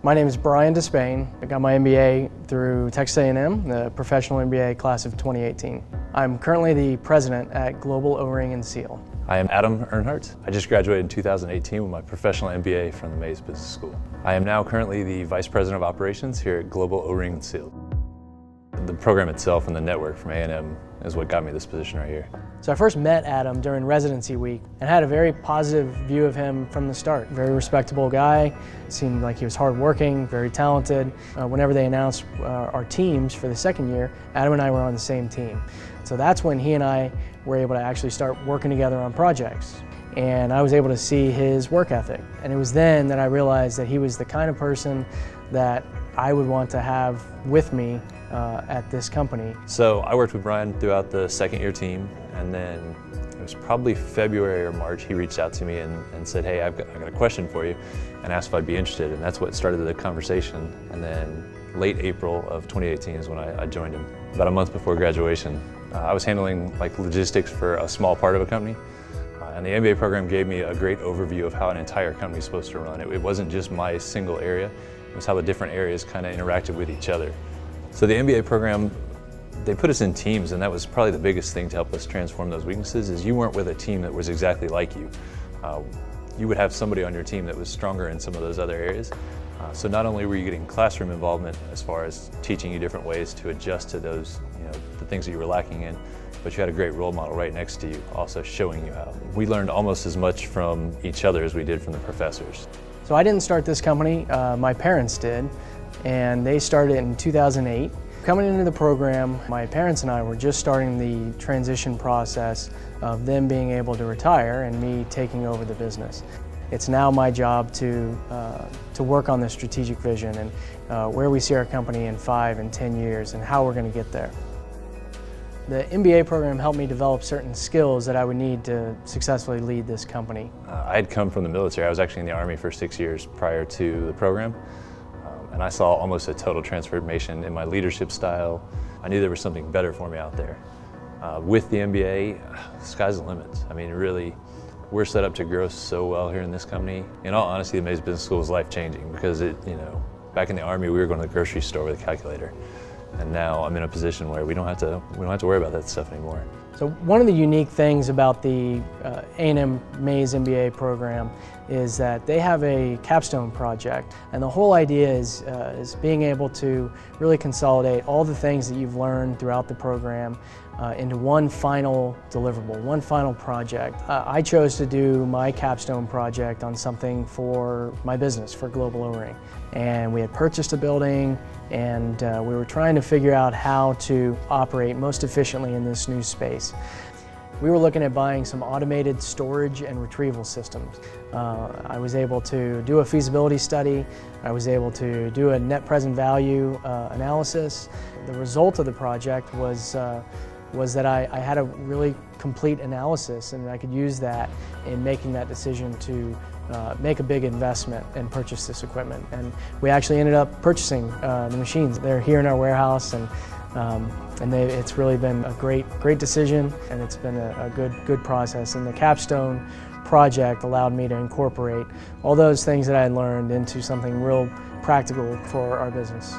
My name is Brian DeSpain. I got my MBA through Texas A&M, the professional MBA class of 2018. I'm currently the president at Global O-Ring and Seal. I am Adam Earnhardt. I just graduated in 2018 with my professional MBA from the Mays Business School. I am now currently the vice president of operations here at Global O-Ring and Seal. The program itself and the network from A&M is what got me this position right here. So I first met Adam during residency week and had a very positive view of him from the start. Very respectable guy, seemed like he was hardworking, very talented. Whenever they announced our teams for the second year, Adam and I were on the same team. So that's when he and I were able to actually start working together on projects. And I was able to see his work ethic. And it was then that I realized that he was the kind of person that I would want to have with me at this company. So I worked with Brian throughout the second year team, and then it was probably February or March he reached out to me and said, hey, I've got a question for you, and asked if I'd be interested, and that's what started the conversation. And then late April of 2018 is when I joined him. About a month before graduation, I was handling logistics for a small part of a company. And the MBA program gave me a great overview of how an entire company is supposed to run. It wasn't just my single area, it was how the different areas kind of interacted with each other. So the MBA program, they put us in teams, and that was probably the biggest thing to help us transform those weaknesses, is you weren't with a team that was exactly like you. You would have somebody on your team that was stronger in some of those other areas. So not only were you getting classroom involvement as far as teaching you different ways to adjust to those, the things that you were lacking in, but you had a great role model right next to you, also showing you how. We learned almost as much from each other as we did from the professors. So I didn't start this company, my parents did, and they started in 2008. Coming into the program, my parents and I were just starting the transition process of them being able to retire and me taking over the business. It's now my job to work on the strategic vision and where we see our company in 5 and 10 years and how we're going to get there. The MBA program helped me develop certain skills that I would need to successfully lead this company. I had come from the military. I was actually in the Army for 6 years prior to the program. And I saw almost a total transformation in my leadership style. I knew there was something better for me out there. With the MBA, the sky's the limit. I mean, really, we're set up to grow so well here in this company. In all honesty, the Mays Business School was life-changing because back in the Army, we were going to the grocery store with a calculator. And now I'm in a position where we don't have to worry about that stuff anymore. So one of the unique things about the A&M Mays MBA program is that they have a capstone project, and the whole idea is being able to really consolidate all the things that you've learned throughout the program into one final deliverable, one final project. I chose to do my capstone project on something for my business, for Global O-Ring. And we had purchased a building, and we were trying to figure out how to operate most efficiently in this new space. We were looking at buying some automated storage and retrieval systems. I was able to do a feasibility study. I was able to do a net present value analysis. The result of the project was that I had a really complete analysis, and I could use that in making that decision to make a big investment and purchase this equipment. And we actually ended up purchasing the machines. They're here in our warehouse, and it's really been a great decision, and it's been a good process. And the capstone project allowed me to incorporate all those things that I had learned into something real practical for our business.